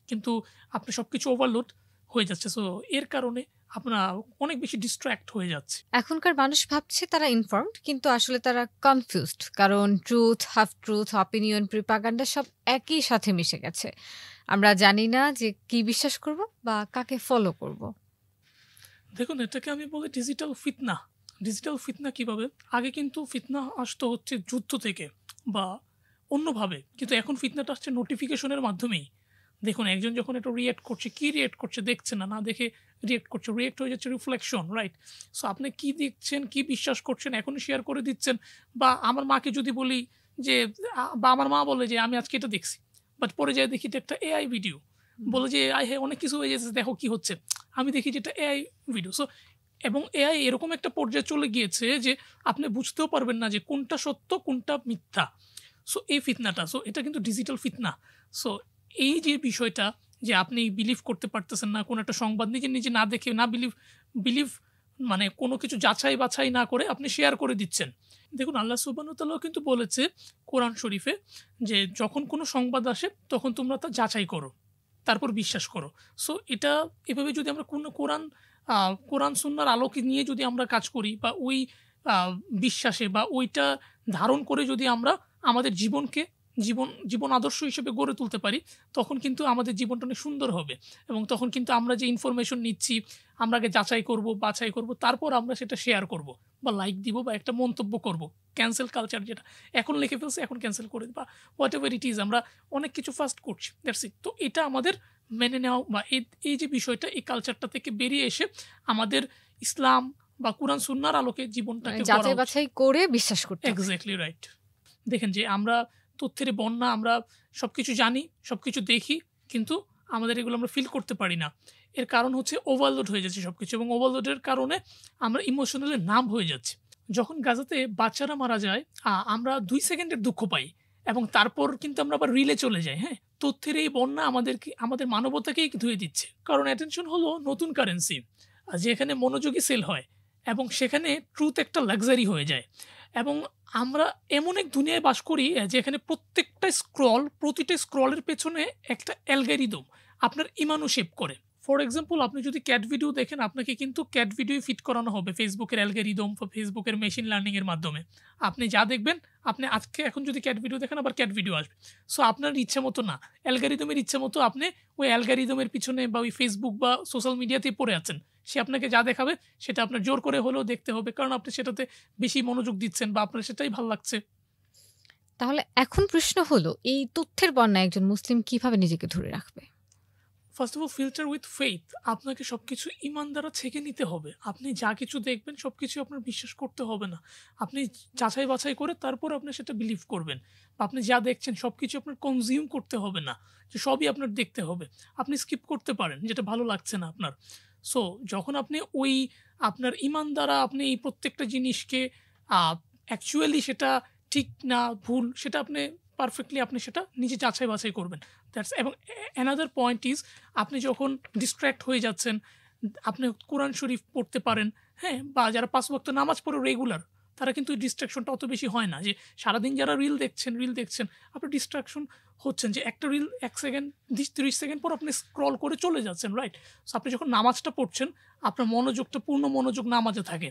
কিন্তু আপনি সবকিছু ওভারলোড হয়ে যাচ্ছে। সো এর কারণে আপনার অনেক বেশি ডিস্ট্রাক্ট হয়ে যাচ্ছে। এখনকার মানুষ ভাবছে তারা ইনফর্মড, কিন্তু আসলে তারা কনফিউজড। কারণ ট্রুথ, হাফ ট্রুথ, অপিনিয়ন, প্রিপাগান্ডা সব একই সাথে মিশে গেছে। আমরা জানি না যে কি বিশ্বাস করব বা কাকে ফলো করব। দেখুন এটাকে আমি বলি ডিজিটাল ফিতনা। ডিজিটাল ফিতনা কিভাবে? আগে কিন্তু ফিতনা আসতো হচ্ছে যুদ্ধ থেকে বা অন্যভাবে। কিন্তু এখন ফিতনাটা আসছে নোটিফিকেশনের মাধ্যমেই। দেখুন একজন যখন একটা রিঅ্যাক্ট করছে, কি রিঅ্যাক্ট করছে দেখছে না, না দেখে রিঅ্যাক্ট করছে। রিঅ্যাক্ট হয়ে যাচ্ছে রিফ্লেকশন, রাইট? সো আপনি কি দেখছেন, কি বিশ্বাস করছেন এখনই শেয়ার করে দিচ্ছেন। বা আমার মাকে যদি বলি যে বা আমার মা বলে যে আমি আজকে এটা দেখছি। বাট পরে যেয়ে দেখি যে একটা এআই ভিডিও। হুম। বলে যে হ্যাঁ অনেক কিছু হয়ে যাচ্ছে, দেখো কি হচ্ছে। আমি দেখি যে এটা এআই ভিডিও। সো এবং এআই এরকম একটা পর্যায়ে চলে গিয়েছে যে আপনি বুঝতেও পারবেন না যে কোনটা সত্য, কোনটা মিথ্যা। সো এই ফিতনাটা, সো এটা কিন্তু ডিজিটাল ফিতনা। সো এই যে বিষয়টা, যে আপনি বিলিভ করতে পারতেছেন না, কোনো একটা সংবাদ নিজে না দেখে, না বিলিভ মানে কোনো কিছু যাচাই-বাছাই না করে আপনি শেয়ার করে দিচ্ছেন। দেখুন আল্লাহ সুবহানাহু ওয়া তাআলাও কিন্তু বলেছে কোরআন শরীফে যে, "যখন কোনো সংবাদ আসে তখন তোমরা তা যাচাই করো। তারপর বিশ্বাস করো।" সো এটা এভাবে যদি আমরা কোরআন সুন্নাহর আলোকে নিয়ে যদি আমরা কাজ করি, বা ওই বিশ্বাসে বা ওইটা ধারণ করে যদি আমরা আমাদের জীবনকে জীবন আদর্শ হিসেবে গড়ে তুলতে পারি, তখন কিন্তু আমাদের জীবনটা অনেক সুন্দর হবে। এবং তখন কিন্তু আমরা যে ইনফরমেশন নিচ্ছি, আমরা আগে বাছাই করব, তারপর আমরা সেটা শেয়ার করব বা লাইক দিব বা একটা মন্তব্য করব। ক্যান্সেল কালচার, যেটা এখন লিখে ফেলছে এখন ক্যান্সেল করে বা হোয়াট এভার ইট ইজ, আমরা অনেক কিছু ফার্স্ট করছি, দ্যাটস ইট। তো এটা আমাদের মেনে নেওয়া বা এই যে বিষয়টা, এই কালচারটা থেকে বেরিয়ে এসে আমাদের ইসলাম বা কুরআন সুন্নাহর আলোকে জীবনটাকে যাচাই বাছাই করে বিশ্বাস করতে হবে। Exactly right. দেখেন যে আমরা তথ্যের বন্যা, আমরা সবকিছু জানি, সবকিছু দেখি, কিন্তু আমাদের এগুলো আমরা ফিল করতে পারি না। এর কারণ হচ্ছে ওভারলোড হয়ে যাচ্ছে সবকিছু, এবং ওভারলোডের কারণে আমরা ইমোশনালি নাম হয়ে যাচ্ছি। যখন গাজাতে বাচ্চারা মারা যায়, আমরা 2 সেকেন্ডের দুঃখ পাই এবং তারপর কিন্তু আমরা আবার রিলে চলে যাই। হ্যাঁ, তথ্যের এই বন্যা আমাদের মানবতাকেই ধুয়ে দিচ্ছে। কারণ অ্যাটেনশন হলো নতুন কারেন্সি, যেখানে মনোযোগী সেল হয় এবং সেখানে ট্রুথ একটা লাক্সারি হয়ে যায়। এবং আমরা এমন এক দুনিয়ায় বাস করি যেখানে প্রতিটা স্ক্রলের পেছনে একটা অ্যালগরিদম আপনার ইমানও শেপ করে। ফর এক্সাম্পল, আপনি যদি ক্যাট ভিডিও দেখেন, আপনাকে কিন্তু ক্যাট ভিডিও ফিট করানো হবে ফেসবুকের অ্যালগরিদম বা ফেসবুকের মেশিন লার্নিংয়ের মাধ্যমে। আপনি যা দেখবেন, আপনি এখন যদি ক্যাট ভিডিও দেখেন, আবার ক্যাট ভিডিও আসবে। সো আপনার ইচ্ছা মতো না, অ্যালগরিদমের ইচ্ছা মতো আপনি ওই অ্যালগরিদমের পিছনে বা ওই ফেসবুক বা সোশ্যাল মিডিয়াতেই পড়ে আছেন। সে আপনাকে যা দেখাবে সেটা আপনার জোর করে হলেও দেখতে হবে, কারণ আপনি সেটাতে বেশি মনোযোগ দিচ্ছেন বা আপনার সেটাই ভালো লাগছে। তাহলে এখন প্রশ্ন হলো, এই তথ্যের বন্যায় একজন মুসলিম কিভাবে নিজেকে ধরে রাখবে? First of all, filter with faith. আপনাকে সব কিছু ইমান দ্বারা ছেঁকে নিতে হবে। আপনি যা কিছু দেখবেন সব কিছু আপনার বিশ্বাস করতে হবে না। আপনি যাচাই বাছাই করে তারপর আপনি সেটা বিলিভ করবেন। আপনি যা দেখছেন সব কিছু আপনার কনজিউম করতে হবে না, যে সবই আপনার দেখতে হবে। আপনি স্কিপ করতে পারেন যেটা ভালো লাগছে না আপনার। সো যখন আপনি আপনার ইমান দ্বারা আপনি এই প্রত্যেকটা জিনিসকে অ্যাকচুয়ালি সেটা ঠিক না ভুল, সেটা আপনি পারফেক্টলি আপনি সেটা নিজে যাচাই বাছাই করবেন। এবং অ্যানাদার পয়েন্ট ইজ, আপনি যখন ডিস্ট্র্যাক্ট হয়ে যাচ্ছেন, আপনি কোরআন শরীফ পড়তে পারেন। হ্যাঁ, বা যারা 5 ওয়াক্ত নামাজ পড়ে রেগুলার, তারা কিন্তু এই ডিস্ট্রাকশনটা অত বেশি হয় না। যে সারাদিন যারা রিল দেখছেন, আপনি ডিস্ট্রাকশন হচ্ছেন যে একটা রিল 1 সেকেন্ড 30 সেকেন্ড পর আপনি স্ক্রল করে চলে যাচ্ছেন, রাইট? সো আপনি যখন নামাজটা পড়ছেন, আপনার মনোযোগটা পূর্ণ মনোযোগ নামাজে থাকে।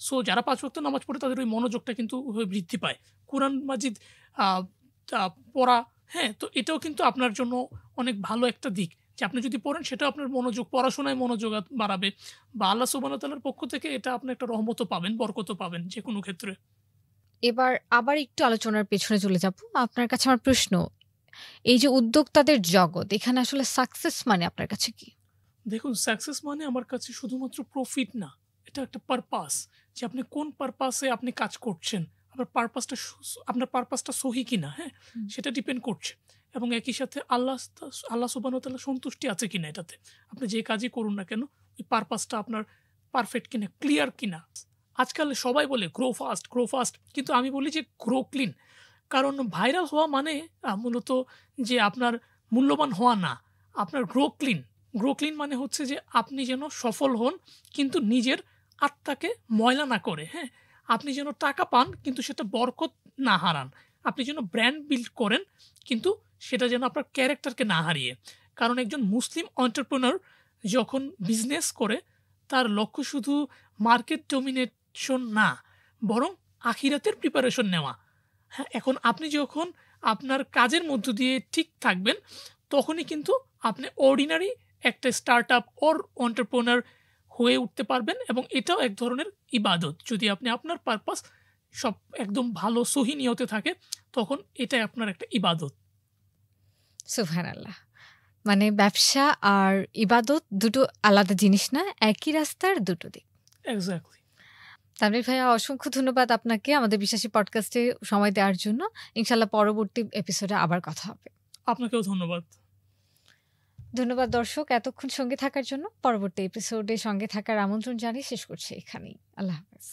সো যারা 5 ওয়াক্ত নামাজ পড়ে তাদের ওই মনোযোগটা কিন্তু বৃদ্ধি পায়। কোরআন মাজিদ পড়া, হ্যাঁ, তো এটাও কিন্তু আপনার জন্য অনেক ভালো একটা দিক, যে আপনি যদি পড়েন সেটাও আপনার পড়াশোনায় মনোযোগ বাড়াবে, বা আল্লাহ সুবহানাহু ওয়া তাআলার পক্ষ থেকে এটা আপনি একটা রহমতও পাবেন, বরকতও পাবেন যে কোনো ক্ষেত্রে। এবার আবার একটু আলোচনার পেছনে চলে যাব। আপনার কাছে আমার প্রশ্ন, এই যে উদ্যোক্তাদের জগৎ, এখানে আসলে সাকসেস মানে আপনার কাছে কি? দেখুন, সাকসেস মানে আমার কাছে শুধুমাত্র প্রফিট না, এটা একটা পারপাস, যে আপনি কোন পারপাসে আপনি কাজ করছেন, আপনার পারপাসটা সহি কিনা, হ্যাঁ, সেটা ডিপেন্ড করছে। এবং একই সাথে আল্লাহ সুবহানাহু ওয়া তাআলা সন্তুষ্টি আছে কিনা এটাতে। আপনি যে কাজই করুন না কেন, ওই পারপাসটা আপনার পারফেক্ট কিনা, ক্লিয়ার কিনা। আজকাল সবাই বলে গ্রো ফাস্ট, কিন্তু আমি বলি যে গ্রো ক্লিন। কারণ ভাইরাল হওয়া মানে মূলত যে আপনার মূল্যবান হওয়া না, আপনার গ্রো ক্লিন মানে হচ্ছে যে আপনি যেন সফল হন, কিন্তু নিজের আত্মাকে ময়লা না করে। হ্যাঁ, আপনি যেন টাকা পান কিন্তু সেটা বরকত না হারান। আপনি যেন ব্র্যান্ড বিল্ড করেন, কিন্তু সেটা যেন আপনার ক্যারেক্টারকে না হারিয়ে। কারণ একজন মুসলিম এন্টারপ্রেনার যখন বিজনেস করে, তার লক্ষ্য শুধু মার্কেট ডমিনেশন না, বরং আখিরাতের প্রিপারেশন নেওয়া। হ্যাঁ, এখন আপনি যখন আপনার কাজের মধ্য দিয়ে ঠিক থাকবেন, তখনই কিন্তু আপনি অর্ডিনারি একটা স্টার্ট আপ ওর এন্টারপ্রেনার হয়ে উঠতে পারবেন। এবং এটাও এক ধরনের ইবাদত। যদি আপনি আপনার পারপাস সব একদম ভালো সহি নিয়তে থাকে, তখন এটাই আপনার একটা ইবাদত। সুবহানাল্লাহ। মানে ব্যবসা আর ইবাদত দুটো আলাদা জিনিস না, একই রাস্তার দুটো দিক। এক্স্যাক্টলি। তানভীর ভাইয়া, অসংখ্য ধন্যবাদ আপনাকে আমাদের বিশ্বাসী পডকাস্টে সময় দেওয়ার জন্য। ইনশাআল্লাহ পরবর্তী এপিসোডে আবার কথা হবে। আপনাকেও ধন্যবাদ। ধন্যবাদ দর্শক, এতক্ষণ সঙ্গে থাকার জন্য। পরবর্তী এপিসোডে সঙ্গে থাকার আমন্ত্রণ জানিয়ে শেষ করছি এখানেই। আল্লাহ হাফেজ।